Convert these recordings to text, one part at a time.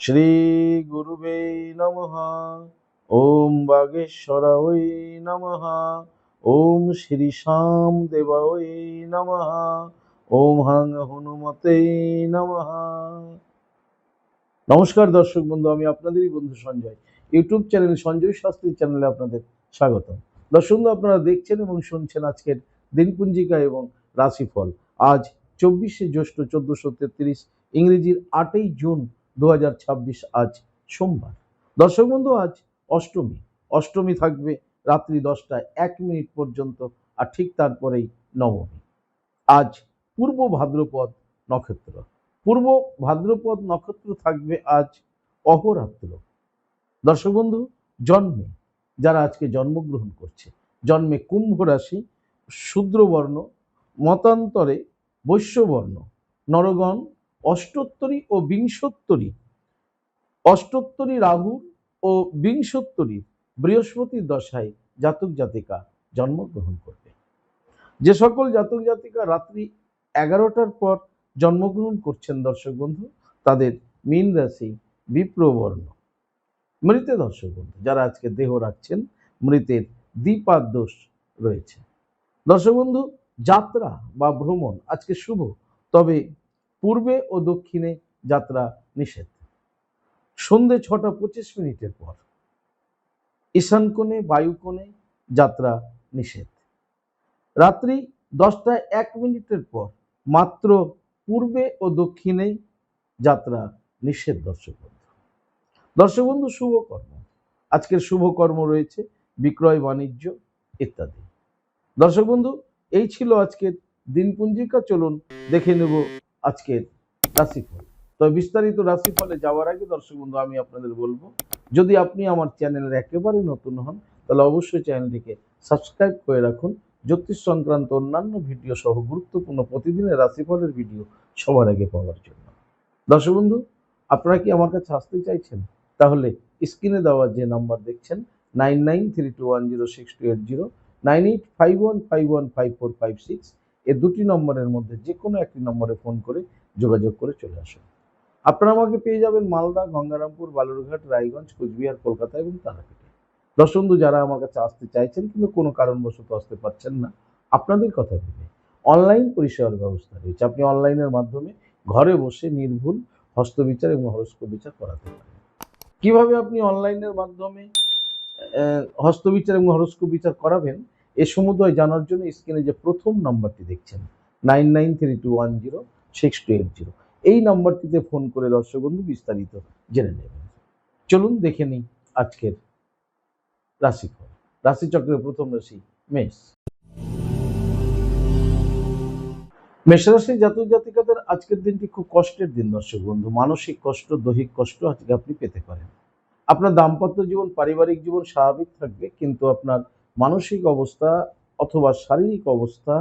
শ্রী গুরুবে নমঃ। ওম বাগেশ্বরায় নমঃ। ওম শ্রী শ্যাম দেবায় নমঃ। ওম হাং হনুমতে নমঃ। নমস্কার দর্শক বন্ধু, আমি আপনাদেরই বন্ধু সঞ্জয়। ইউটিউব চ্যানেল সঞ্জয় শাস্ত্রী চ্যানেলে আপনাদের স্বাগত। দর্শক বন্ধু, আপনারা দেখছেন এবং শুনছেন আজকের দিনপঞ্জিকা এবং রাশিফল। আজ 24শে জ্যৈষ্ঠ 1433, ইংরেজির 8ই জুন 2026, আজ সোমবার। দর্শক বন্ধু, আজ অষ্টমী। অষ্টমী থাকবে রাত্রি 10টা 1 মিনিট পর্যন্ত, আর ঠিক তারপরেই নবমী। আজ পূর্ব ভাদ্রপদ নক্ষত্র। পূর্ব ভাদ্রপদ নক্ষত্র থাকবে আজ অহরাত্র। দর্শক বন্ধু, জন্মে যারা আজকে জন্মগ্রহণ করছে, জন্মে কুম্ভ রাশি, শূদ্রবর্ণ, মতান্তরে বৈশ্যবর্ণ, নরগণ, অষ্টোত্তরী ও বিংশোত্তরী, অষ্টোত্তরী রাহু ও বিংশোত্তরী বৃহস্পতির দশায় জাতক জাতিকা জন্মগ্রহণ করবে। যে সকল জাতক জাতিকা রাত্রি 11টার পর জন্মগ্রহণ করছেন দর্শক বন্ধু, তাদের মীন রাশি, বিপ্রবর্ণ। মৃতে দর্শক বন্ধু যারা আজকে দেহ রাখছেন, মৃতের দ্বিপাদ দোষ রয়েছে। দর্শক বন্ধু, যাত্রা বা ভ্রমণ আজকে শুভ, তবে পূর্বে ও দক্ষিণে যাত্রা নিষেধ। সন্ধে 6টা 25 মিনিটের পর ঈশান কোণে, বায়ু কোণে যাত্রা নিষেধ। রাত্রি 10টা 1 মিনিটের পর মাত্র পূর্বে ও দক্ষিণে যাত্রা নিষেধ। দর্শক বন্ধু, দর্শক বন্ধু, শুভকর্ম আজকের শুভকর্ম রয়েছে বিক্রয়, বাণিজ্য ইত্যাদি। দর্শক বন্ধু, এই ছিল আজকের দিনপঞ্জিকা। চলুন দেখে নেব আজকের রাশিফল। তবে বিস্তারিত রাশিফলে যাওয়ার আগে দর্শক বন্ধু আমি আপনাদের বলবো, যদি আপনি আমার চ্যানেলের একেবারে নতুন হন তাহলে অবশ্যই চ্যানেলটিকে সাবস্ক্রাইব করে রাখুন। জ্যোতিষ সংক্রান্ত অন্যান্য ভিডিও সহ গুরুত্বপূর্ণ প্রতিদিনের রাশিফলের ভিডিও সবার আগে পাওয়ার জন্য। দর্শক বন্ধু, আপনারা কি আমার কাছে আসতে চাইছেন? তাহলে স্ক্রিনে দেওয়া যে নাম্বার দেখছেন 9932106280, 9851515456, এই দুটি নম্বরের মধ্যে যে কোনো একটি নম্বরে ফোন করে যোগাযোগ করে চলে আসুন। আপনারা আমাকে পেয়ে যাবেন মালদা, গঙ্গারামপুর, বালুরঘাট, রায়গঞ্জ, কোচবিহার, কলকাতা এবং তারাপীঠে। দর্শক বন্ধু, যারা আমার কাছে আসতে চাইছেন কিন্তু কোনো কারণবশত আসতে পারছেন না, আপনাদের কথা ভেবে অনলাইন পরিষেবার ব্যবস্থা রয়েছে। আপনি অনলাইনের মাধ্যমে ঘরে বসে নির্ভুল হস্তবিচার এবং হরস্কোপ বিচার করাতে পারেন। কিভাবে আপনি অনলাইনের মাধ্যমে হস্তবিচার এবং হরস্কোপ বিচার করাবেন, এ সমুদয় জানার জন্য স্ক্রিনে যে প্রথম নাম্বারটি দেখছেন 9932106280, এই নাম্বারটিতে ফোন করে দর্শক বন্ধু বিস্তারিত জেনে নেবেন। চলুন দেখে নিই আজকের রাশিফল। রাশিচক্রের প্রথম রাশি মেষ। মেষরাশির জাতক জাতিকাদের আজকের দিনটি খুব কষ্টের দিন দর্শক বন্ধু। মানসিক কষ্ট, দৈহিক কষ্ট আজকে আপনি পেতে পারেন। আপনার দাম্পত্য জীবন, পারিবারিক জীবন স্বাভাবিক থাকবে, কিন্তু আপনার মানসিক অবস্থা অথবা শারীরিক অবস্থা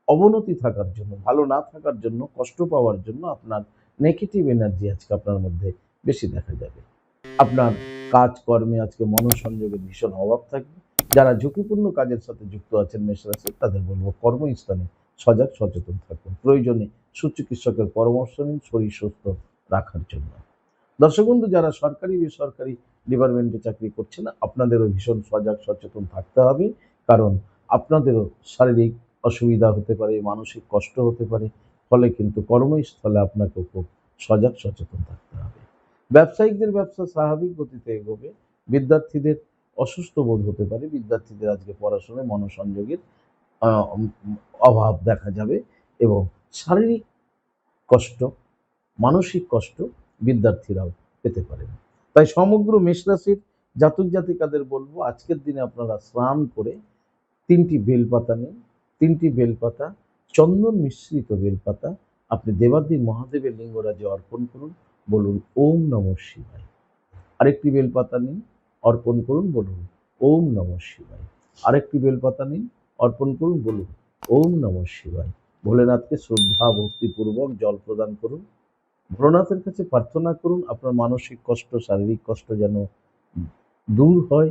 অবনতি থাকার জন্য, ভালো না থাকার জন্য, কষ্ট পাওয়ার জন্য আপনার নেগেটিভ এনার্জি আজকে আপনার মধ্যে বেশি দেখা যাবে। আপনার কাজকর্মে আজকে মনোসংযোগের ভীষণ অভাব থাকবে। যারা ঝুঁকিপূর্ণ কাজের সাথে যুক্ত আছেন মেষরাশি, তাদের বলবো কর্মস্থানে সজাগ সচেতন থাকুন। প্রয়োজনে সুচিকিৎসকের পরামর্শ নিন শরীর সুস্থ রাখার জন্য। দর্শক বন্ধু, যারা সরকারি বেসরকারি ডিপার্টমেন্টে চাকরি করছেন, আপনাদেরও ভীষণ সজাগ সচেতন থাকতে হবে, কারণ আপনাদেরও শারীরিক অসুবিধা হতে পারে, মানসিক কষ্ট হতে পারে। ফলে কিন্তু কর্মস্থলে আপনাকে খুব সজাগ সচেতন থাকতে হবে। ব্যবসায়িকদের ব্যবসা স্বাভাবিক গতিতে এগোবে। বিদ্যার্থীদের অসুস্থ বোধ হতে পারে। বিদ্যার্থীদের আজকে পড়াশোনায় মনোসংযোগের অভাব দেখা যাবে এবং শারীরিক কষ্ট, মানসিক কষ্ট বিদ্যার্থীরাও পেতে পারেন। তাই সমগ্র মেষরাশির জাতক জাতিকাদের বলবো, আজকের দিনে আপনারা স্নান করে 3টি বেলপাতা নিন। 3টি বেলপাতা, চন্দন মিশ্রিত বেলপাতা আপনি দেবাদিদেব মহাদেবের লিঙ্গরাজে অর্পণ করুন। বলুন ওম নমঃ শিবায়। আরেকটি বেলপাতা নিন, অর্পণ করুন, বলুন ওম নমঃ শিবায়। আরেকটি বেলপাতা নিন, অর্পণ করুন, বলুন ওম নমঃ শিবায়। ভোলেনাথকে শ্রদ্ধা ভক্তিপূর্বক জল প্রদান করুন। ভোলেনাথের কাছে প্রার্থনা করুন আপনার মানসিক কষ্ট, শারীরিক কষ্ট যেন দূর হয়,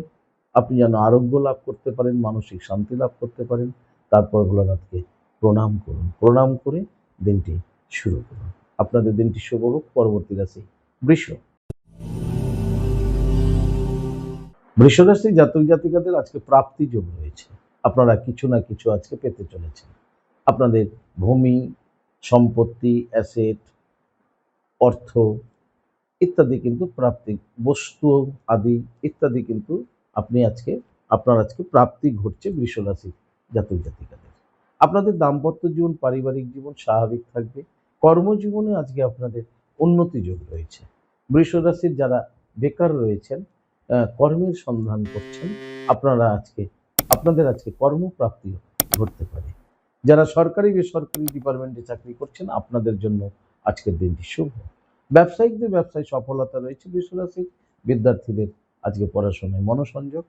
আপনি যেন আরোগ্য লাভ করতে পারেন, মানসিক শান্তি লাভ করতে পারেন। তারপর ভোলেনাথকে প্রণাম করুন। প্রণাম করে দিনটি শুরু করুন। আপনাদের দিনটি শুভ হোক। পরবর্তী রাশি বৃষ। বৃষরাশি জাতক জাতিকাদের আজকে প্রাপ্তি যোগ রয়েছে। আপনারা কিছু না কিছু আজকে পেতে চলেছেন। আপনাদের ভূমি, সম্পত্তি, অ্যাসেট, অর্থ ইত্যাদি কিন্তু প্রাপ্তি, বস্তু আদি ইত্যাদি কিন্তু আপনার আজকে প্রাপ্তি ঘটছে বৃষরাশি জাতক জাতিকাদের। আপনাদের দাম্পত্য জীবন, পারিবারিক জীবন স্বাভাবিক থাকবে। কর্মজীবনে আজকে আপনাদের উন্নতি যোগ রয়েছে। বৃষরাশির যারা বেকার রয়েছেন, কর্মের সন্ধান করছেন, আপনাদের আজকে কর্মপ্রাপ্তি ঘটতে পারে। যারা সরকারি বেসরকারি ডিপার্টমেন্টে চাকরি করছেন, আপনাদের জন্য আজকের দিনটি শুভ। ব্যবসায়িকদের ব্যবসায় সফলতা রয়েছে। বৃষরাশির বিদ্যার্থীদের আজকে পড়াশোনায় মনোসংযোগ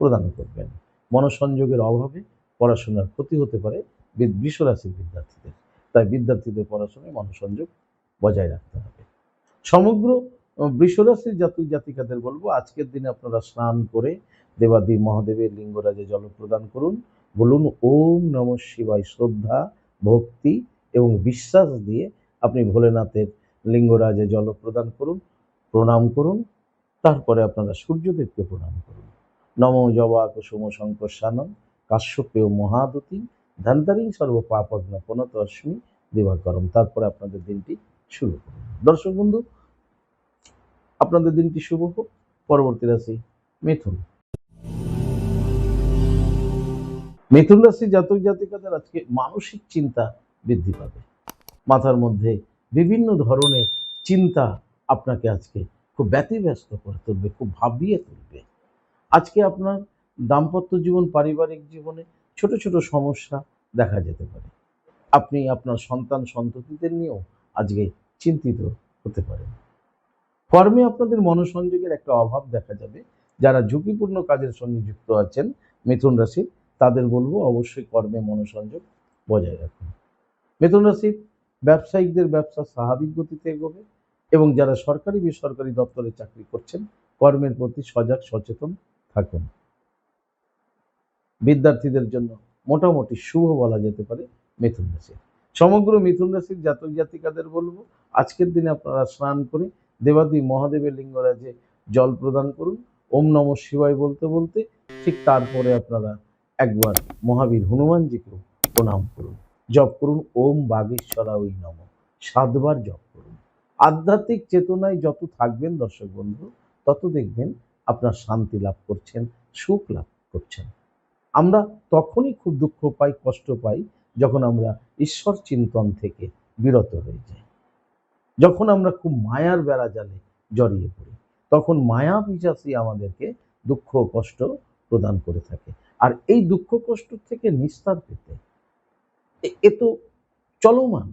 প্রদান করবেন। মনোসংযোগের অভাবে পড়াশোনার ক্ষতি হতে পারে বৃষরাশির বিদ্যার্থীদের, তাই বিদ্যার্থীদের পড়াশোনায় মনোসংযোগ বজায় রাখতে হবে। সমগ্র বৃষরাশির জাতক জাতিকাদের বলবো, আজকের দিনে আপনারা স্নান করে দেবাদি মহাদেবের লিঙ্গরাজে জল প্রদান করুন। বলুন ওম নমঃ শিবায়। শ্রদ্ধা, ভক্তি এবং বিশ্বাস দিয়ে আপনি ভোলেনাথের লিঙ্গরাজে জল প্রদান করুন, প্রণাম করুন। তারপরে আপনারা সূর্যদেবকে প্রণাম করুন। নম জবা কুসুম শঙ্কর্ষাণং কাশ্যপেয় মহাদুতি ধান্তারিং সর্ব পাপগ্ন প্রণত অস্মি দিবাকরম। তারপরে আপনাদের দিনটি শুরু করুন। দর্শক বন্ধু, আপনাদের দিনটি শুভ হোক। পরবর্তী রাশি মিথুন। মিথুন রাশি জাতক জাতিকাদের আজকে মানসিক চিন্তা বৃদ্ধি পাবে। মাথার মধ্যে বিভিন্ন ধরনের চিন্তা আপনাকে আজকে খুব ব্যতিব্যস্ত করে তুলবে, খুব ভাবিয়ে তুলবে। আজকে আপনার দাম্পত্য জীবন, পারিবারিক জীবনে ছোট ছোট সমস্যা দেখা যেতে পারে। আপনি আপনার সন্তান সন্ততিদের নিয়েও আজকে চিন্তিত হতে পারেন। কর্মে আপনাদের মনোসংযোগের একটা অভাব দেখা যাবে। যারা ঝুঁকিপূর্ণ কাজের সঙ্গে যুক্ত আছেন মিথুন রাশির, তাদের বলবো অবশ্যই কর্মে মনোসংযোগ বজায় রাখুন। মিথুন রাশির ব্যবসায়িকদের ব্যবসা স্বাভাবিক গতিতে এগোবে এবং যারা সরকারি বেসরকারি দপ্তরে চাকরি করছেন, কর্মের প্রতি সজাগ সচেতন থাকুন। বিদ্যার্থীদের জন্য মোটামুটি শুভ বলা যেতে পারে মিথুন রাশি। সমগ্র মিথুন রাশির জাতক জাতিকাদের বলবো, আজকের দিনে আপনারা স্নান করে দেবাদি মহাদেবের লিঙ্গরাজে জল প্রদান করুন। ওম নমঃ শিবায় বলতে বলতে ঠিক তারপরে আপনারা একবার মহাবীর হনুমানজিকেও প্রণাম করুন। জপ করুন ওম বাগেশ্বরায় নমঃ, 7 বার জপ করুন। আধ্যাত্মিক চেতনায় যত থাকবেন দর্শক বন্ধু, তত দেখবেন আপনার শান্তি লাভ করছেন, সুখ লাভ করছেন। আমরা তখনই খুব দুঃখ পাই, কষ্ট পাই, যখন আমরা ঈশ্বর চিন্তন থেকে বিরত হয়ে যাই, যখন আমরা খুব মায়ার বেড়াজালে জড়িয়ে পড়ি, তখন মায়া পিশাচী আমাদেরকে দুঃখ কষ্ট প্রদান করে থাকে। আর এই দুঃখ কষ্ট থেকে নিস্তার পেতে এ তো চলমান।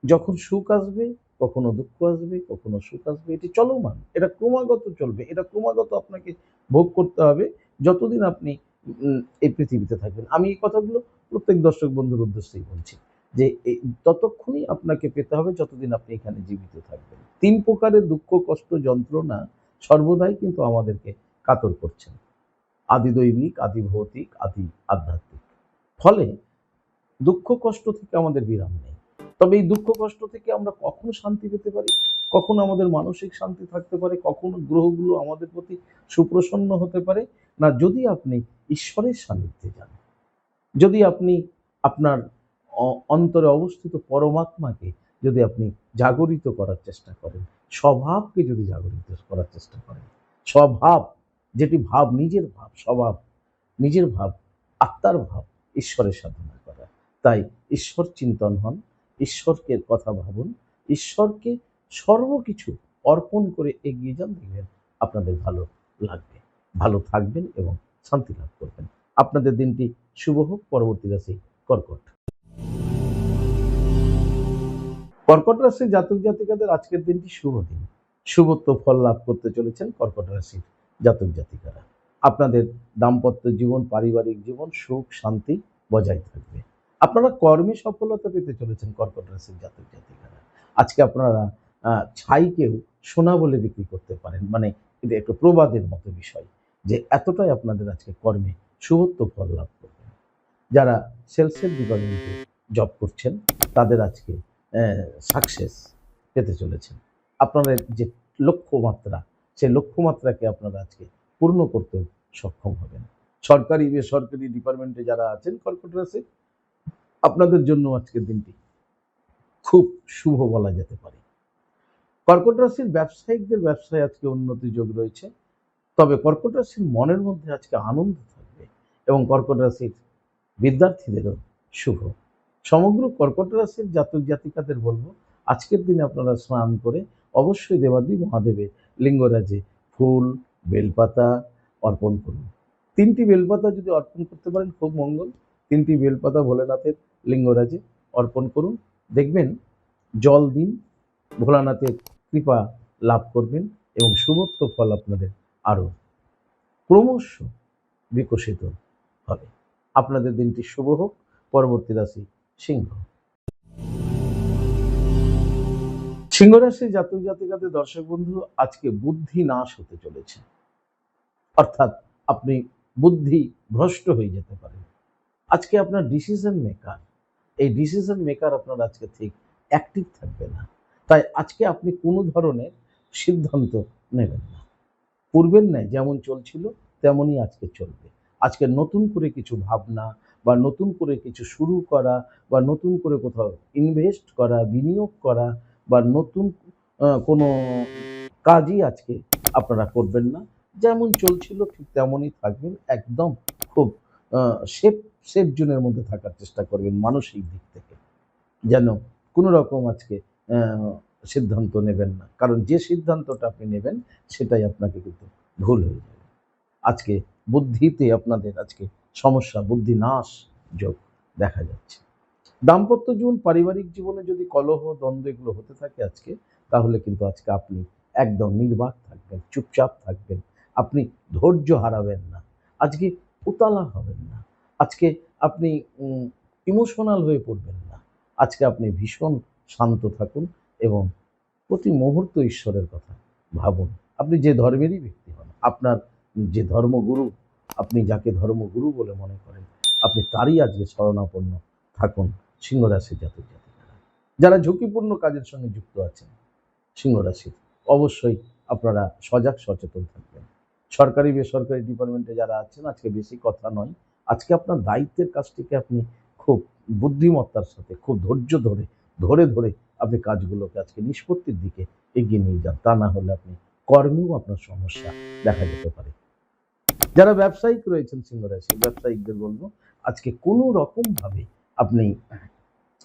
যখন সুখ আসবে কখনো দুঃখ আসবে, কখনো সুখ আসবে, এটি চলমান, এটা ক্রমাগত চলবে, এটা ক্রমাগত আপনাকে ভোগ করতে হবে যতদিন আপনি এই পৃথিবীতে থাকবেন। আমি এই কথাগুলো প্রত্যেক দর্শক বন্ধুর উদ্দেশ্যেই বলছি যে ততক্ষণই আপনাকে পেতে হবে যতদিন আপনি এখানে জীবিত থাকবেন। 3 প্রকারের দুঃখ কষ্ট যন্ত্রণা সর্বদাই কিন্তু আমাদেরকে কাতর করছেন, আদি দৈবিক, আদি ভৌতিক, আদি আধ্যাত্মিক। ফলে দুঃখ কষ্ট থেকে আমাদের বিরাম নেই। তবে এই দুঃখ কষ্ট থেকে আমরা কখন শান্তি পেতে পারি, কখন আমাদের মানসিক শান্তি থাকতে পারে, কখন গ্রহগুলো আমাদের প্রতি সুপ্রসন্ন হতে পারে, না যদি আপনি ঈশ্বরের সান্নিধ্যে যান, যদি আপনি আপনার অন্তরে অবস্থিত পরমাত্মাকে যদি আপনি জাগরিত করার চেষ্টা করেন, স্বভাবকে যদি জাগরিত করার চেষ্টা করেন, স্বভাব যেটি ভাব, নিজের ভাব, স্বভাব নিজের ভাব, আত্মার ভাব, ঈশ্বরের সাধনা করা। তাই ঈশ্বর চিন্তন হন, ঈশ্বরকে কথা ভাবুন, ঈশ্বরকে সর্বকিছু অর্পণ করে এগিয়ে যান, দেখবেন আপনাদের ভালো লাগবে, ভালো থাকবেন এবং শান্তি লাভ করবেন। আপনাদের দিনটি শুভ হোক। পরবর্তী রাশি কর্কট। কর্কট রাশির জাতক জাতিকাদের আজকের দিনটি শুভ দিন। শুভত্ব ফল লাভ করতে চলেছেন কর্কট রাশির জাতক জাতিকারা। আপনাদের দাম্পত্য জীবন, পারিবারিক জীবন সুখ শান্তি বজায় থাকবে। আপনারা কর্মে সফলতা পেতে চলেছেন কর্কট রাশির জাতক জাতিকারা। আজকে আপনারা ছাইকেও সোনা বলে বিক্রি করতে পারেন, মানে এটা একটা প্রবাদের মতো বিষয়, যে এতটাই আপনাদের আজকে কর্মে শুভত্ব ফল লাভ করবেন। যারা সেলসের ডিপার্টমেন্টে জব করছেন, তাদের আজকে সাকসেস পেতে চলেছেন। আপনাদের যে লক্ষ্যমাত্রা, সেই লক্ষ্যমাত্রাকে আপনারা আজকে পূর্ণ করতে সক্ষম হবেন। সরকারি বেসরকারি ডিপার্টমেন্টে যারা আছেন কর্কট রাশি, আপনাদের জন্য আজকের দিনটি খুব শুভ বলা যেতে পারে। কর্কট রাশির ব্যবসায়িকদের ব্যবসায় আজকে উন্নতি যোগ রয়েছে, তবে কর্কট রাশির মনের মধ্যে আজকে আনন্দ থাকবে এবং কর্কট রাশির বিদ্যার্থীদেরও শুভ। সমগ্র কর্কট রাশির জাতক জাতিকাদের বলবো, আজকের দিনে আপনারা স্নান করে অবশ্যই দেবাদি মহাদেবের লিঙ্গরাজে ফুল বেলপাতা অর্পণ করুন। 3টি বেলপাতা যদি অর্পণ করতে পারেন খুব মঙ্গল। 3টি বেলপাতা ভোলেনাথের লিঙ্গরাজে অর্পণ করুন, দেখবেন জল দিন, ভোলানাথের কৃপা লাভ করবেন এবং শুভত্ব ফল আপনাদের আরও ক্রমশ বিকশিত হবে। আপনাদের দিনটি শুভ হোক। পরবর্তী রাশি সিংহ। সিংহ রাশির জাতক জাতিকাদের দর্শক বন্ধু, আজকে বুদ্ধি নাশ হতে চলেছে, অর্থাৎ আপনি বুদ্ধি ভ্রষ্ট হয়ে যেতে পারেন। আজকে আপনার ডিসিশন মেকার, এই ডিসিশন মেকার আপনার আজকে ঠিক অ্যাক্টিভ থাকবে না, তাই আজকে আপনি কোনো ধরনের সিদ্ধান্ত নেবেন না। পূর্বের ন্যায় যেমন চলছিল তেমনই আজকে চলবে। আজকে নতুন করে কিছু ভাবনা বা নতুন করে কিছু শুরু করা বা নতুন করে কোথাও ইনভেস্ট করা, বিনিয়োগ করা বা নতুন কোনো কাজই আজকে আপনারা করবেন না। যেমন চলছিল ঠিক তেমনই থাকবেন, একদম খুব সেফ সেফ জোনের মধ্যে থাকার চেষ্টা করবেন মানসিক দিক থেকে, যেন কোনো রকম আজকে সিদ্ধান্ত নেবেন না, কারণ যে সিদ্ধান্তটা আপনি নেবেন সেটাই আপনাকে কিন্তু ভুল হয়ে যাবে। আজকে বুদ্ধিতে আপনাদের আজকে সমস্যা, বুদ্ধি নাশ যোগ দেখা যাচ্ছে। দাম্পত্য জীবন, পারিবারিক জীবনে যদি কলহ দ্বন্দ্ব এগুলো হতে থাকে আজকে, তাহলে কিন্তু আজকে আপনি একদম নির্বাক থাকবেন, চুপচাপ থাকবেন, আপনি ধৈর্য হারাবেন না, আজকে উতালা হবেন না, আজকে আপনি ইমোশনাল হয়ে পড়বেন না, আজকে আপনি ভীষণ শান্ত থাকুন এবং প্রতি মুহূর্ত ঈশ্বরের কথা ভাবুন। আপনি যে ধর্মেরই ব্যক্তি হন, আপনার যে ধর্মগুরু, আপনি যাকে ধর্মগুরু বলে মনে করেন, আপনি তারই আজকে শরণাপন্ন থাকুন। সিংহ রাশির জাতক জাতিকারা যারা ঝুঁকিপূর্ণ কাজের সঙ্গে যুক্ত আছেন, সিংহ রাশির অবশ্যই আপনারা সজাগ সচেতন থাকবেন। সরকারি বেসরকারি ডিপার্টমেন্টে যারা আছেন, আজকে বেশি কথা নয়, আজকে আপনার দায়িত্বের কাজটিকে আপনি খুব বুদ্ধিমত্তার সাথে খুব ধৈর্য ধরে ধরে ধরে আপনি কাজগুলোকে আজকে নিষ্পত্তির দিকে এগিয়ে নিয়ে যান, তা না হলে আপনি কর্মেও আপনার সমস্যা দেখা যেতে পারে। যারা ব্যবসায়িক রয়েছেন সিংহ রাশির ব্যবসায়িকদের বলবো, আজকে কোনো রকমভাবে আপনি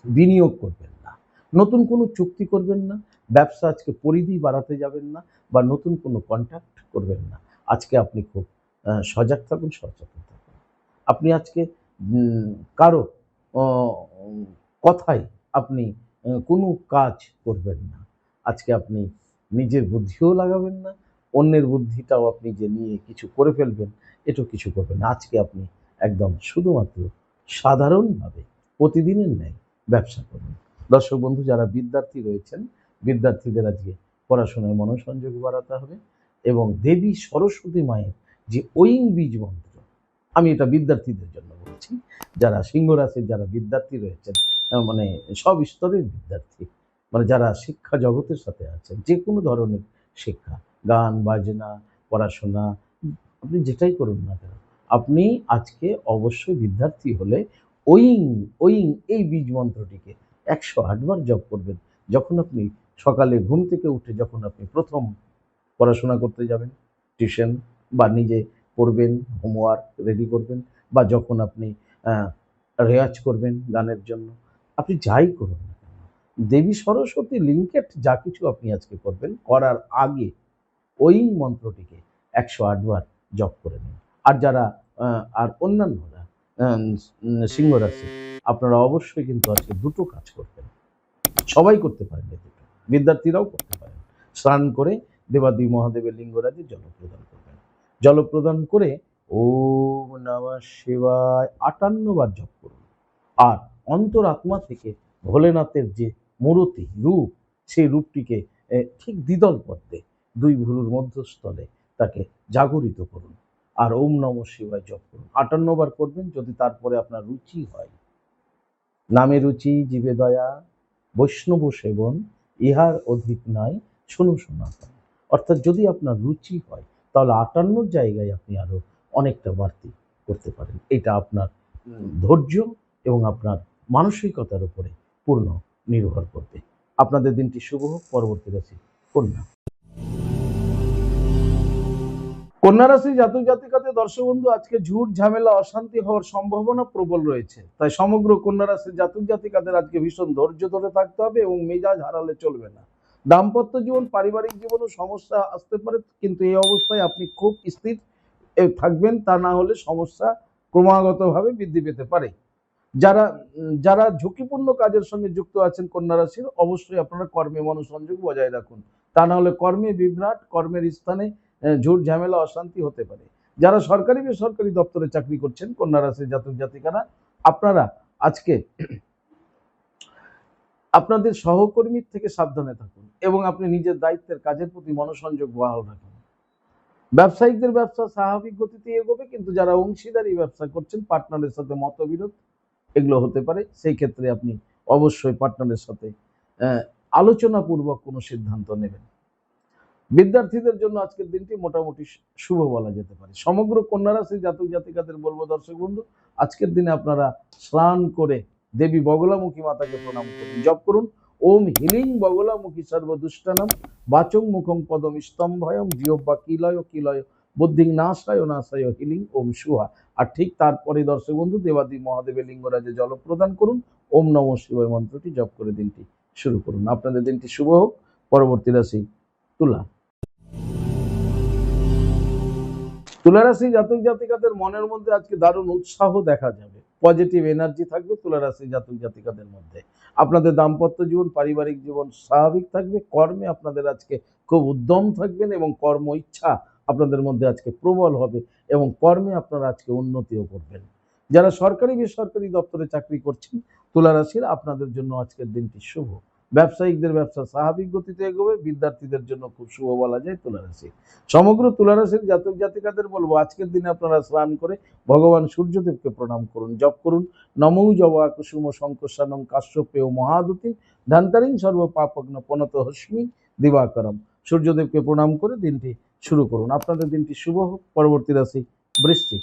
বিনিয়োগ করবেন না, নতুন কোনো চুক্তি করবেন না, ব্যবসা আজকে পরিধি বাড়াতে যাবেন না বা নতুন কোনো কন্ট্যাক্ট করবেন না। আজকে আপনি খুব সজাগ থাকুন, সচেতন থাকুন। আপনি আজকে কারো কথায় আপনি কোনো কাজ করবেন না। আজকে আপনি নিজের বুদ্ধিও লাগাবেন না, অন্যের বুদ্ধিটাও আপনি যে নিয়ে কিছু করে ফেলবেন এটাও কিছু করবেন না। আজকে আপনি একদম শুধুমাত্র সাধারণভাবে প্রতিদিনের ন্যায় ব্যবসা করুন। দর্শক বন্ধু, যারা বিদ্যার্থী রয়েছেন, বিদ্যার্থীদের আজকে পড়াশোনায় মনোসংযোগ বাড়াতে হবে এবং দেবী সরস্বতী মায়ের যে ঐং বীজ মন্ত্র, আমি এটা বিদ্যার্থীদের জন্য বলছি, যারা সিংহ রাশির যারা বিদ্যার্থী রয়েছেন, মানে সব স্তরের বিদ্যার্থী, মানে যারা শিক্ষা জগতের সাথে আছেন, যে কোনো ধরনের শিক্ষা, গান বাজনা পড়াশোনা, আপনি যেটাই করুন না কেন, আপনি আজকে অবশ্যই বিদ্যার্থী হলে ঐং ঐং এই বীজ মন্ত্রটিকে 108 বার জপ করবেন। যখন আপনি সকালে ঘুম থেকে উঠে যখন আপনি প্রথম পড়াশোনা করতে যাবেন, টিউশন বা নিজে পড়বেন, হোমওয়ার্ক রেডি করবেন, বা যখন আপনি রেয়াজ করবেন গানের জন্য, আপনি যাই করুন না কেন, দেবী সরস্বতী লিঙ্কেড যা কিছু আপনি আজকে করবেন, করার আগে ওই মন্ত্রটিকে 108 বার জপ করে নিন। আর যারা আর অন্যান্যরা সিংহ রাশি, আপনারা অবশ্যই কিন্তু আজকে দুটো কাজ করবেন, সবাই করতে পারেন, দুটো বিদ্যার্থীরাও করতে পারেন। স্নান করে দেবাদি মহাদেবের লিঙ্গরাজে জল প্রদান করবেন, জল প্রদান করে ওম নমঃ শিবায় 58 বার জপ করুন। আর অন্তরাত্মা থেকে ভোলেনাথের যে মূর্তি রূপ, সেই রূপটিকে ঠিক দ্বিদল পদ্মে 2 ভুরুর মধ্যস্থলে তাকে জাগরিত করুন আর ওম নমঃ শিবায় জপ করুন। 58 বার করবেন। যদি তারপরে আপনার রুচি হয়, নামে রুচি জীবে দয়া, বৈষ্ণব সেবন ইহার অধিক নাই, শুনো সনাতন, অর্থাৎ যদি আপনার রুচি হয় তাহলে 58 জায়গায় আপনি আরো অনেকটা বাড়তি করতে পারেন। এটা আপনার ধৈর্য এবং আপনার মানসিকতার উপরে পূর্ণ নির্ভর করবে। আপনাদের দিনটি শুভ হোক। পরবর্তী রাশি কন্যা। কন্যা রাশি জাতক জাতিকাদের দর্শক বন্ধু, আজকে ঝুট ঝামেলা অশান্তি হওয়ার সম্ভাবনা প্রবল রয়েছে। তাই সমগ্র কন্যা রাশির জাতক জাতিকাদের আজকে ভীষণ ধৈর্য ধরে থাকতে হবে এবং মেজাজ হারালে চলবে না। দাম্পত্য জীবন পারিবারিক জীবনেও সমস্যা আসতে পারে, কিন্তু এই অবস্থায় আপনি খুব স্থির থাকবেন, তা না হলে সমস্যা ক্রমাগতভাবে বৃদ্ধি পেতে পারে। যারা যারা ঝুঁকিপূর্ণ কাজের সঙ্গে যুক্ত আছেন কন্যা রাশির, অবশ্যই আপনারা কর্মে মনোসংযোগ বজায় রাখুন, তা না হলে কর্মে বিভ্রাট, কর্মের স্থানে ঝুট ঝামেলা অশান্তি হতে পারে। যারা সরকারি বেসরকারি দপ্তরে চাকরি করছেন কন্যা রাশির জাতক জাতিকারা, আপনারা আজকে আপনাদের সহকর্মীর থেকে সাবধানে থাকুন এবং আপনি নিজের দায়িত্বের কাজের প্রতি মনোসংযোগ বহাল রাখুন। ব্যবসায়িকদের ব্যবসা স্বাভাবিক গতিতে এগোবে, কিন্তু যারা অংশীদারি ব্যবসা করছেন পার্টনারের সাথে মতবিরোধ এগুলো হতে পারে। সেই ক্ষেত্রে আপনি অবশ্যই পার্টনারের সাথে আলোচনাপূর্বক কোনো সিদ্ধান্ত নেবেন। বিদ্যার্থীদের জন্য আজকের দিনটি মোটামুটি শুভ বলা যেতে পারে। সমগ্র কন্যা রাশি জাতক জাতিকাদের বলবো দর্শক বন্ধু, আজকের দিনে আপনারা স্নান করে দেবী বগলামুখী মাতাকে প্রণাম করুন, জপ করুন ওম হিলিং বগলামুখী সর্বদুষ্টানাম বাচং মুখং পদম স্তম্ভয়ম জিহ্বা কিলয় কিলয় বুদ্ধিং নাশায় নাশায় হিলিং ওম সুহা। আর ঠিক তারপরে দর্শক বন্ধু দেবাদি মহাদেবের লিঙ্গরাজে জল প্রদান করুন, ওম নম শিবায় মন্ত্রটি জপ করে দিনটি শুরু করুন। আপনাদের দিনটি শুভ হোক। পরবর্তী রাশি তুলা। তুলা রাশি জাতক জাতিকাদের মনের মধ্যে আজকে দারুণ উৎসাহ দেখা যাবে, পজিটিভ এনার্জি থাকবে তুলা রাশি জাতক জাতিকাদের মধ্যে। আপনাদের দাম্পত্য জীবন পারিবারিক জীবন স্বাভাবিক থাকবে। কর্মে আপনাদের আজকে খুব উদ্যম থাকবেন এবং কর্ম ইচ্ছা আপনাদের মধ্যে আজকে প্রবল হবে এবং কর্মে আপনারা আজকে উন্নতিও করবেন। যারা সরকারি বেসরকারি দপ্তরে চাকরি করছেন তুলা রাশির, আপনাদের জন্য আজকের দিনটি শুভ। ব্যবসায়িকদের ব্যবসা স্বাভাবিক গতিতে এগোবে। বিদ্যার্থীদের জন্য খুব শুভ বলা যায় তুলা রাশি। সমগ্র তুলা রাশির জাতক জাতিকাদের বলবো আজকের দিনে আপনারা স্নান করে ভগবান সূর্যদেবকে প্রণাম করুন, জপ করুন নমো জবা কুসুম শঙ্কসানং কাশ্যপেয় মহাদুতিম ধান্তারিং সর্ব পাপগ্ন পনত হস্মি দিবাকরম। সূর্যদেবকে প্রণাম করে দিনটি শুরু করুন। আপনাদের দিনটি শুভ হোক। পরবর্তী রাশি বৃশ্চিক।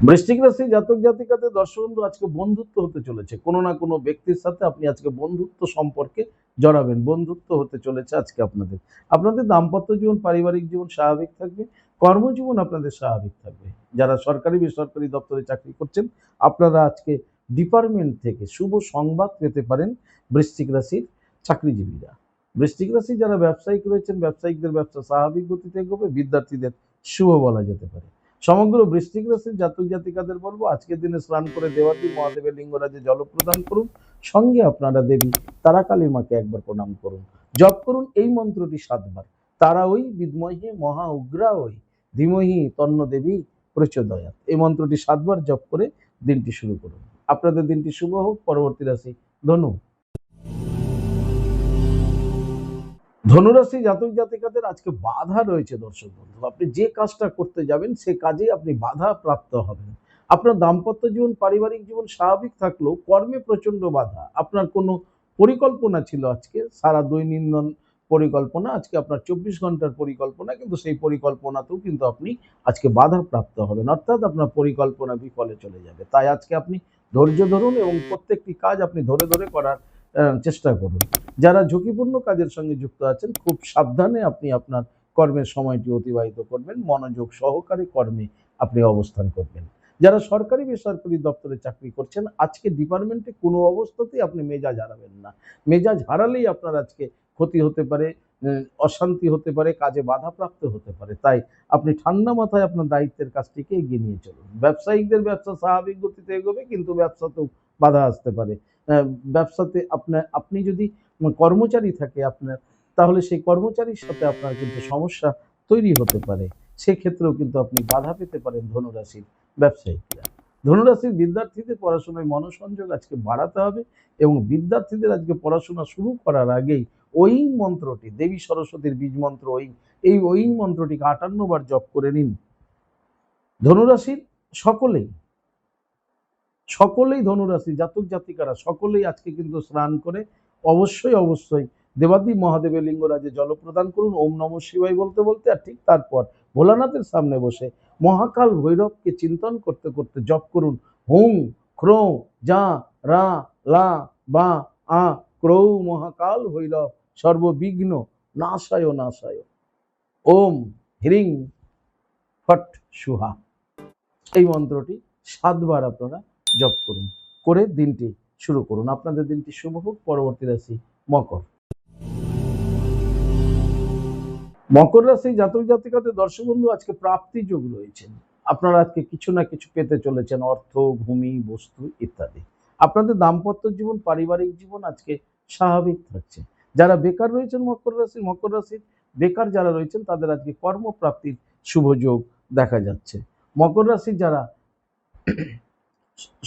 বৃশ্চিক রাশি জাতক জাতিকাদের দর্শক বন্ধু, আজকে বন্ধুত্ব হতে চলেছে। কোনো না কোনো ব্যক্তির সাথে আপনি আজকে বন্ধুত্ব সম্পর্কে জড়াবেন, বন্ধুত্ব হতে চলেছে আজকে আপনাদের। আপনাদের দাম্পত্য জীবন পারিবারিক জীবন স্বাভাবিক থাকবে, কর্মজীবন আপনাদের স্বাভাবিক থাকবে। যারা সরকারি বেসরকারি দপ্তরে চাকরি করছেন, আপনারা আজকে ডিপার্টমেন্ট থেকে শুভ সংবাদ পেতে পারেন বৃশ্চিক রাশির চাকরিজীবীরা। বৃশ্চিক রাশি যারা ব্যবসায়িক রয়েছেন, ব্যবসায়িকদের ব্যবসা স্বাভাবিক গতিতে এগোবে। বিদ্যার্থীদের শুভ বলা যেতে পারে। সমগ্র বৃশ্চিক রাশির জাতক জাতিকাদের বলবো আজকের দিনে স্নান করে দেবাদি মহাদেবের লিঙ্গরাজে জল প্রদান করুন, সঙ্গে আপনারা দেবী তারাকালী মাকে একবার প্রণাম করুন, জপ করুন এই মন্ত্রটি 7 বার। তারা ওই বিদ্মহে মহা উগ্রা ওই ধীমহি তন্ন দেবী প্রচোদয়াৎ। এই মন্ত্রটি 7 বার জপ করে দিনটি শুরু করুন। আপনাদের দিনটি শুভ হোক। পরবর্তী রাশি ধনু। ধনুরাশি জাতক জাতিকাদের আজকে বাধা রয়েছে দর্শক বন্ধু। আপনি যে কাজটা করতে যাবেন সে কাজে আপনি বাধা প্রাপ্ত হবেন। আপনার দাম্পত্য জীবন পারিবারিক জীবন স্বাভাবিক থাকলেও কর্মে প্রচন্ড বাধা। আপনার কোনো পরিকল্পনা ছিল আজকে সারা দৈনন্দিন পরিকল্পনা, আজকে আপনার 24 ঘন্টার পরিকল্পনা, কিন্তু সেই পরিকল্পনাতেও কিন্তু আপনি আজকে বাধা প্রাপ্ত হবেন, অর্থাৎ আপনার পরিকল্পনা বিফলে চলে যাবে। তাই আজকে আপনি ধৈর্য ধরুন এবং প্রত্যেকটি কাজ আপনি ধরে ধরে করার চেষ্টা করুন। যারা ঝুঁকিপূর্ণ কাজের সঙ্গে যুক্ত আছেন, খুব সাবধানে আপনি আপনার কর্মের সময়টি অতিবাহিত করবেন, মনোযোগ সহকারে কর্মে আপনি অবস্থান করবেন। যারা সরকারি বেসরকারি দপ্তরে চাকরি করছেন, আজকে ডিপার্টমেন্টে কোনো অবস্থাতেই আপনি মেজাজ হারাবেন না। মেজাজ হারালেই আপনার আজকে ক্ষতি হতে পারে, অশান্তি হতে পারে, কাজে বাধাপ্রাপ্ত হতে পারে। তাই আপনি ঠান্ডা মাথায় আপনার দায়িত্বের কাজটিকে এগিয়ে নিয়ে চলুন। ব্যবসায়িকদের ব্যবসা স্বাভাবিক গতিতে এগোবে, কিন্তু ব্যবসাতেও বাধা আসতে পারে। ব্যবসাতে আপনি যদি কর্মচারী থাকে আপনার, তাহলে সেই কর্মচারীর সাথে আপনার কিন্তু সমস্যা তৈরি হতে পারে। সেক্ষেত্রেও কিন্তু আপনি বাধা পেতে পারেন ধনুরাশির ব্যবসায়িকরা। ধনুরাশির বিদ্যার্থীদের পড়াশোনায় মনোসংযোগ আজকে বাড়াতে হবে এবং বিদ্যার্থীদের আজকে পড়াশোনা শুরু করার আগেই ঐং মন্ত্রটি, দেবী সরস্বতীর বীজ মন্ত্র ঐং, এই ঐং মন্ত্রটিকে 58 বার জপ করে নিন। ধনুরাশির সকলেই ধনুরাশি জাতক জাতিকারা সকলেই আজকে কিন্তু স্নান করে অবশ্যই দেবাদিদেব মহাদেবের লিঙ্গরাজে জল প্রদান করুন ওম নমঃ শিবায় বলতে বলতে, আর ঠিক তারপর ভোলানাথের সামনে বসে মহাকাল ভৈরবকে চিন্তন করতে করতে জপ করুন হুং ক্রৌ যা রা লা বা আ ক্রৌ মহাকাল ভৈরব সর্ববিঘ্ন নাশায় নাশায় ওম হ্রিং ফট সুহা। এই মন্ত্রটি 7 বার আপনারা জপ করুন, করে দিনটি শুরু করুন। আপনাদের দিনটি শুভ হোক। পরবর্তী রাশি মকর। মকর রাশি জাতক জাতিকাদের দর্শক বন্ধু, আজকে প্রাপ্তি যোগ রয়েছে। আপনারা আজকে কিছু না কিছু পেতে চলেছেন, অর্থ, ভূমি, বস্তু ইত্যাদি। আপনাদের দাম্পত্য জীবন, পারিবারিক জীবন আজকে স্বাভাবিক থাকছে। যারা বেকার রয়েছেন মকর রাশির বেকার যারা রয়েছেন তাদের আজকে কর্মপ্রাপ্তির শুভ যোগ দেখা যাচ্ছে। মকর রাশির যারা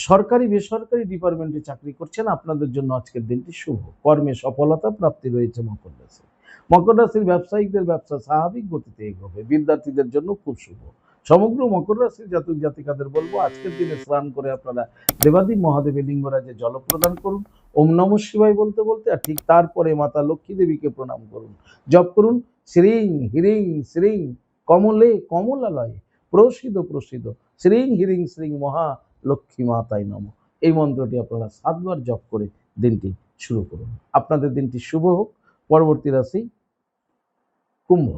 সরকারি বেসরকারি ডিপার্টমেন্টে চাকরি করছেন আপনাদের জন্য আজকের দিনটি শুভ। কর্মে সফলতা প্রাপ্তি রয়েছে মকর রাশি। মকর রাশির ব্যবসায়িকদের ব্যবসা স্বাভাবিক গতিতে এগোবে। বিদ্যার্থীদের জন্য খুব শুভ। সমগ্র মকর রাশির জাতক জাতিকাদের বলবো আজকের দিনে স্নান করে আপনারা দেবাদিদেব মহাদেবের লিঙ্গরাজে জল প্রদান করুন ওম নমঃ শিবায় বলতে বলতে, আর ঠিক তারপরে মাতা লক্ষ্মী দেবীকে প্রণাম করুন। জপ করুন শ্রীং হিরিং শ্রীং কমলে কমলালয়ে প্রসিদ প্রসিদ শ্রীং হিরিং শ্রীং মহা লক্ষ্মী মাতায় নমঃ। এই মন্ত্রটি আপনারা 7 বার জপ করে দিনটি শুরু করুন। আপনাদের দিনটি শুভ হোক। পরবর্তী রাশি কুম্ভ।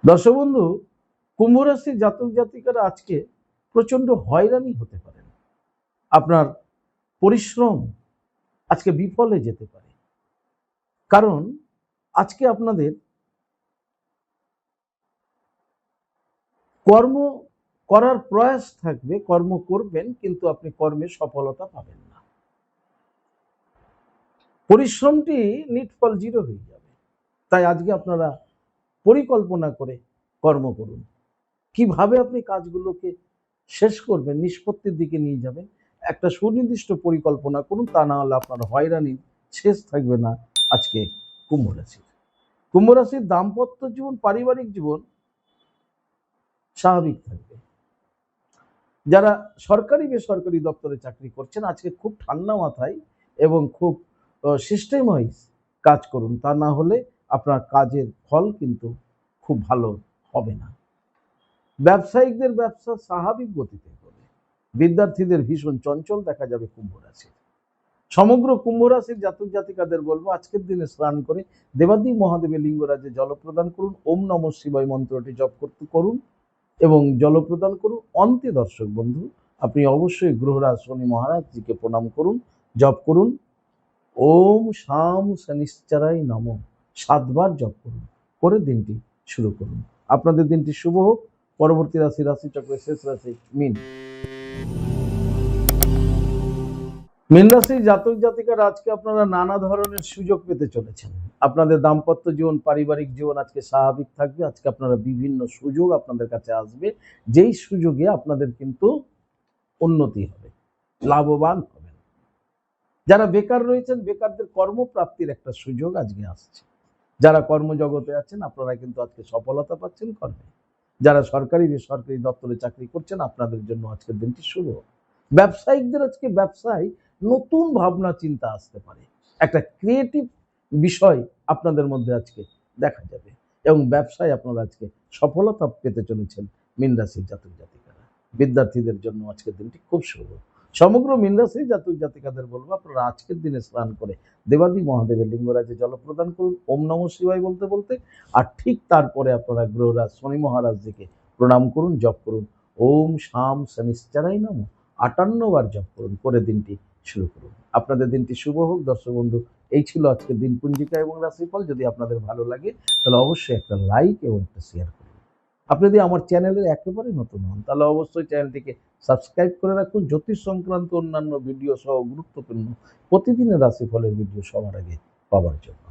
দর্শক বন্ধু, কুম্ভ রাশির জাতক জাতিকারা আজকে প্রচন্ড হয়রানি হতে পারেন। আপনার পরিশ্রম আজকে বিফলে যেতে পারে, কারণ আজকে আপনাদের কর্ম করার প্রয়াস থাকবে, কর্ম করবেন, কিন্তু আপনি কর্মে সফলতা পাবেন না। পরিশ্রমটি নিটফল 0 হয়ে যাবে। তাই আজকে আপনারা পরিকল্পনা করে কর্ম করুন। কিভাবে আপনি কাজগুলোকে শেষ করবেন, নিষ্পত্তির দিকে নিয়ে যাবেন, একটা সুনির্দিষ্ট পরিকল্পনা করুন। তা না হলে আপনার হয়রানি শেষ থাকবে না। আজকে কুম্ভ রাশির দাম্পত্য জীবন, পারিবারিক জীবন স্বাভাবিক থাকবে। যারা সরকারি বেসরকারি দপ্তরে চাকরি করছেন আজকে খুব ঠান্ডা মাথায় এবং খুব সিস্টেম ওয়াইজ কাজ করুন। তা না হলে আপনার কাজের ফল কিন্তু খুব ভালো হবে না। ব্যবসায়িকদের ব্যবসা স্বাভাবিক গতিতে হবে। বিদ্যার্থীদের ভীষণ চঞ্চল দেখা যাবে কুম্ভ রাশি। সমগ্র কুম্ভ রাশির জাতক জাতিকাদের বলবো আজকের দিনে স্নান করে দেবাদিদেব মহাদেবের লিঙ্গরাজে জল প্রদান করুন ওম নমঃ শিবায় মন্ত্রটি জপ করতে করুন এবং জল প্রদান করুন। অন্তে দর্শক বন্ধু, আপনি অবশ্যই গ্রহরাজ শনি মহারাজজিকে প্রণাম করুন, জপ করুন ওম শাম শনিশ্চরায় নমঃ। 7 বার জপ করুন, করে দিনটি শুরু করুন। আপনাদের দিনটি শুভ হোক। পরবর্তী রাশিচক্রের শেষ রাশি মীন। মীন রাশির জাতক জাতিকারা আজকে আপনারা নানা ধরনের সুযোগ পেতে চলেছেন। আপনাদের দাম্পত্য জীবন, পারিবারিক জীবন আজকে স্বাভাবিক থাকবে। আজকে আপনারা বিভিন্ন সুযোগ আপনাদের কাছে আসবে, যেই সুযোগে আপনাদের কিন্তু উন্নতি হবে, লাভবান হবেন। যারা বেকার রয়েছেন বেকারদের কর্মপ্রাপ্তির একটা সুযোগ আজকে আসছে। যারা কর্মজগতে আছেন আপনারা কিন্তু আজকে সফলতা পাচ্ছেন কর্মে। যারা সরকারি বেসরকারি দপ্তরে চাকরি করছেন আপনাদের জন্য আজকের দিনটি শুভ। ব্যবসায়িকদের আজকে ব্যবসায় নতুন ভাবনা চিন্তা আসতে পারে। একটা ক্রিয়েটিভ বিষয় আপনাদের মধ্যে আজকে দেখা যাবে এবং ব্যবসায় আপনারা আজকে সফলতা পেতে চলেছেন মীন রাশির জাতক জাতিকারা। বিদ্যার্থীদের জন্য আজকের দিনটি খুব শুভ। সমগ্র মীন রাশির জাতক জাতিকাদের বলবো আপনারা আজকের দিনে স্নান করে দেবাদিদেব মহাদেবের লিঙ্গরাজে জল প্রদান করুন ওম নমঃ শিবায় বলতে বলতে, আর ঠিক তারপরে আপনারা গ্রহরাজ শনি মহারাজজিকে প্রণাম করুন, জপ করুন ওম শাম শনিশ্চরায় নমঃ। 58 বার জপ করুন, করে দিনটি শুরু করুন। আপনাদের দিনটি শুভ হোক। দর্শক বন্ধু, এই ছিল আজকের দিন পুঞ্জিকা এবং রাশিফল। যদি আপনাদের ভালো লাগে তাহলে অবশ্যই একটা লাইক এবং একটা শেয়ার করুন। আপনি যদি আমার চ্যানেলের একেবারে নতুন হন তাহলে অবশ্যই চ্যানেলটিকে সাবস্ক্রাইব করে রাখুন। জ্যোতিষ সংক্রান্ত অন্যান্য ভিডিও সহ গুরুত্বপূর্ণ প্রতিদিনের রাশিফলের ভিডিও সবার আগে পাওয়ার জন্য।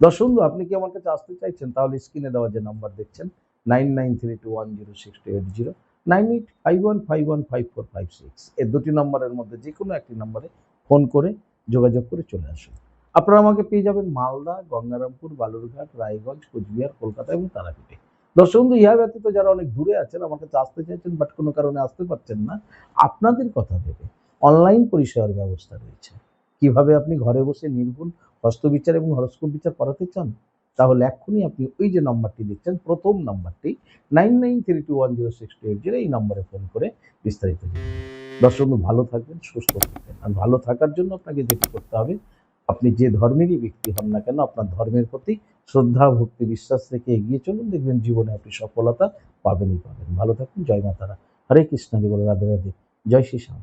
দর্শক বন্ধু, আপনি কি আমার কাছে আসতে চাইছেন তাহলে স্ক্রিনে দেওয়া যে নাম্বার দেখছেন 9932106280, 9851515456, এই দুটি নম্বরের মধ্যে যে কোনো একটি নম্বরে ফোন করে যোগাযোগ করে চলে আসুন। আপনারা আমাকে পেয়ে যাবেন মালদা, গঙ্গারামপুর, বালুরঘাট, রায়গঞ্জ, কোচবিহার, কলকাতা এবং তারাপীঠে। দর্শক বন্ধু, ইহা ব্যতীত যারা অনেক দূরে আছেন আমার কাছে আসতে চাইছেন বাট কোনো কারণে আসতে পারছেন না, আপনাদের কথা ভেবে অনলাইন পরিষেবার ব্যবস্থা রয়েছে। কিভাবে আপনি ঘরে বসে নির্ভুল হস্তবিচার এবং হরস্কোপ বিচার করাতে চান, তাহলে এক্ষুনি আপনি ওই যে নাম্বারটি দেখছেন, প্রথম নাম্বারটি 9932106280, এই নম্বরে ফোন করে বিস্তারিত জানুন। দর্শক বন্ধু, ভালো থাকবেন, সুস্থ থাকবেন। আর ভালো থাকার জন্য আপনাকে যেটি করতে হবে, আপনি যে ধর্মেরই ব্যক্তি হন না কেন, আপনার ধর্মের প্রতি শ্রদ্ধা, ভক্তি, বিশ্বাস রেখে এগিয়ে চলুন, দেখবেন জীবনে আপনি সফলতা পাবেনই পাবেন। ভালো থাকুন। জয় মা তারা। হরে কৃষ্ণ, হরি বল, রাধে রাধে। জয় শ্রী শ্যাম।